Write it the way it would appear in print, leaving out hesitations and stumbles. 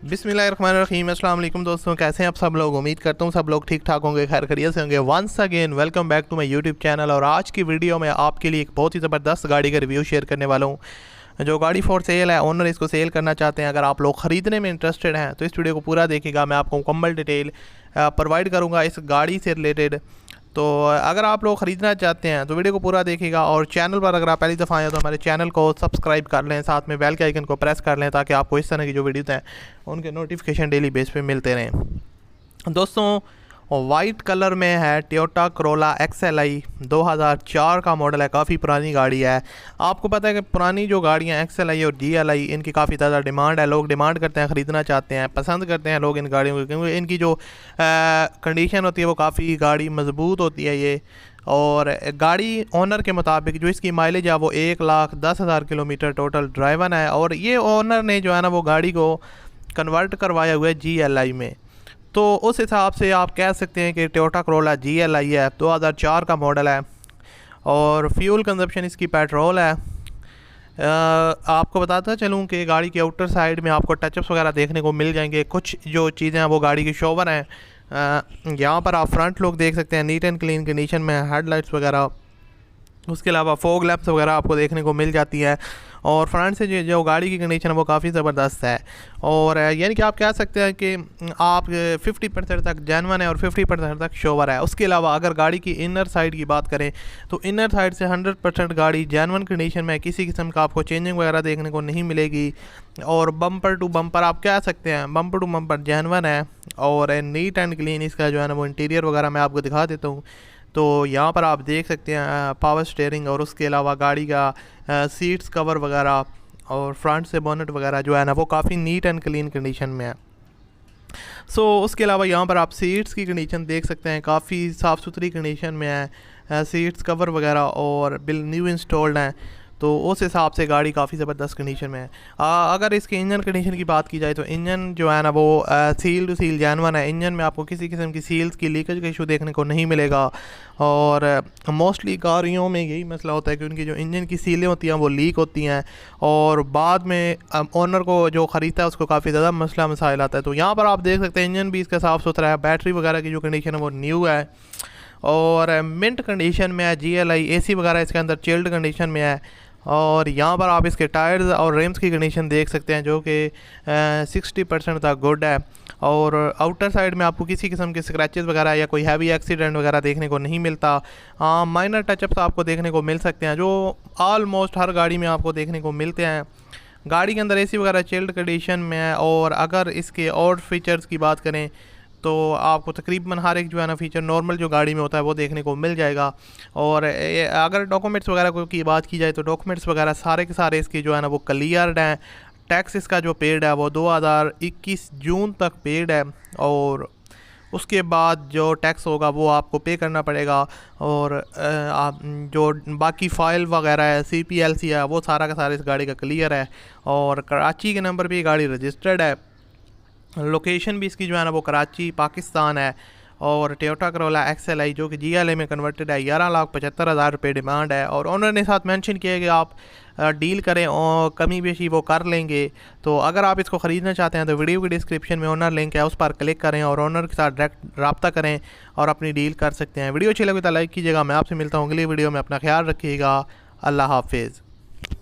बिस्मिल्लाहिर्रहमानिर्रहीम। अस्सलाम वालेकुम दोस्तों, कैसे हैं आप सब लोग। उम्मीद करता हूँ सब लोग ठीक ठाक होंगे, खैर खैरियत से होंगे। Once again welcome back to my YouTube channel. और आज की वीडियो में आपके लिए एक बहुत ही ज़बरदस्त गाड़ी का रिव्यू शेयर करने वाला हूँ। जो गाड़ी फॉर सेल है, ओनर इसको सेल करना चाहते हैं। अगर आप लोग ख़रीदने में इंटरेस्टेड हैं तो इस वीडियो को पूरा देखिएगा। मैं आपको मुकम्मल डिटेल प्रोवाइड करूँगा इस गाड़ी से रिलेटेड। तो अगर आप लोग ख़रीदना चाहते हैं तो वीडियो को पूरा देखिएगा। और चैनल पर अगर आप पहली दफ़ा आए तो हमारे चैनल को सब्सक्राइब कर लें, साथ में बेल के आइकन को प्रेस कर लें ताकि आपको इस तरह की जो वीडियोज़ हैं उनके नोटिफिकेशन डेली बेस पे मिलते रहें। दोस्तों, वाइट कलर में है टोयोटा करोला XLI 2004 का मॉडल है। काफ़ी पुरानी गाड़ी है। आपको पता है कि पुरानी जो गाड़ियाँ XLI और GLI इनकी काफ़ी ज़्यादा डिमांड है। लोग डिमांड करते हैं, ख़रीदना चाहते हैं, पसंद करते हैं लोग इन गाड़ियों को, क्योंकि इनकी जो कंडीशन होती है वो काफ़ी गाड़ी मजबूत होती है ये। और गाड़ी ओनर के मुताबिक जो इसकी माइलेज है वो 1,10,000 किलोमीटर टोटल ड्राइवन है। और ये ओनर ने जो है ना वो गाड़ी को कन्वर्ट करवाया हुआ है GLI में। तो उस हिसाब से आप कह सकते हैं कि टोयोटा करोला GLI है, 2004 का मॉडल है। और फ्यूल कंजप्शन इसकी पेट्रोल है। आपको बताता चलूँ कि गाड़ी के आउटर साइड में आपको टचअप्स वगैरह देखने को मिल जाएंगे। कुछ जो चीज़ें हैं वो गाड़ी की शोवर हैं। यहाँ पर आप फ्रंट लुक देख सकते हैं, नीट एंड क्लीन कंडीशन में हेडलाइट्स वगैरह। उसके अलावा फॉग लैंप्स वगैरह आपको देखने को मिल जाती है। और फ्रंट से जो गाड़ी की कंडीशन है वो काफ़ी ज़बरदस्त है। और यानी कि आप कह सकते हैं कि आप 50% तक जेन्युइन है और 50% तक शोवर है। उसके अलावा अगर गाड़ी की इनर साइड की बात करें तो इनर साइड से 100% गाड़ी जेन्युइन कंडीशन में, किसी किस्म का आपको चेंजिंग वगैरह देखने को नहीं मिलेगी। और बम्पर टू बम्पर आप कह सकते हैं बम्पर टू बम्पर जेन्युइन है। और नीट एंड क्लीन इसका जो है ना वो इंटीरियर वगैरह मैं आपको दिखा देता हूँ। तो यहाँ पर आप देख सकते हैं पावर स्टीयरिंग, और उसके अलावा गाड़ी का सीट्स कवर वगैरह और फ्रंट से बोनेट वगैरह जो है ना वो काफ़ी नीट एंड क्लीन कंडीशन में है। उसके अलावा यहाँ पर आप सीट्स की कंडीशन देख सकते हैं, काफ़ी साफ़ सुथरी कंडीशन में है। सीट्स कवर वगैरह और बिल न्यू इंस्टॉल्ड हैं। तो उस हिसाब से गाड़ी काफ़ी ज़बरदस्त कंडीशन में है। अगर इसके इंजन कंडीशन की बात की जाए तो इंजन जो है ना वो सील टू सील जेन्युइन है। इंजन में आपको किसी किस्म की सील्स की लीकेज का इशू देखने को नहीं मिलेगा। और मोस्टली गाड़ियों में यही मसला होता है कि उनकी जो इंजन की सीलें होती हैं वो लीक होती हैं और बाद में ओनर को जो ख़रीदता है उसको काफ़ी ज़्यादा मसला मसाइल आता है। तो यहाँ पर आप देख सकते हैं इंजन भी इसका साफ़ सुथरा है। बैटरी वगैरह की जो कंडीशन है वो न्यू है और मिंट कंडीशन में है। GLI AC वगैरह इसके अंदर चिल्ड कंडीशन में है। और यहाँ पर आप इसके टायर्स और रिम्स की कंडीशन देख सकते हैं जो कि 60% तक गुड है। और आउटर साइड में आपको किसी किस्म के स्क्रैचेस वगैरह या कोई हैवी एक्सीडेंट वगैरह देखने को नहीं मिलता। माइनर टचअप्स आपको देखने को मिल सकते हैं जो ऑलमोस्ट हर गाड़ी में आपको देखने को मिलते हैं। गाड़ी के अंदर AC वगैरह चिल्ड कंडीशन में है। और अगर इसके और फीचर्स की बात करें तो आपको तकरीबन हर एक जो है ना फीचर नॉर्मल जो गाड़ी में होता है वो देखने को मिल जाएगा। और अगर डॉक्यूमेंट्स वगैरह की बात की जाए तो डॉक्यूमेंट्स वगैरह सारे के सारे इसके जो है ना वो क्लियर्ड हैं। टैक्स इसका जो पेड है वो 2021 जून तक पेड है। और उसके बाद जो टैक्स होगा वो आपको पे करना पड़ेगा। और आप जो बाकी फ़ाइल वगैरह है CPLC है वो सारा का सारा इस गाड़ी का क्लियर है। और कराची के नंबर पे ये गाड़ी रजिस्टर्ड है। लोकेशन भी इसकी जो है ना वो कराची पाकिस्तान है। और टोयोटा करोला XLI जो कि GLI में कन्वर्टेड है, 11,75,000 रुपये डिमांड है। और ओनर ने साथ मेंशन किया है कि आप डील करें और कमी बेशी वो कर लेंगे। तो अगर आप इसको ख़रीदना चाहते हैं तो वीडियो की डिस्क्रिप्शन में ओनर लिंक है, उस पर क्लिक करें और ओनर के साथ डायरेक्ट रब्ता करें और अपनी डील कर सकते हैं। वीडियो अच्छी लगी तो लाइक कीजिएगा। मैं आपसे मिलता हूँ अगली वीडियो में। अपना ख्याल रखिएगा। अल्लाह हाफिज़।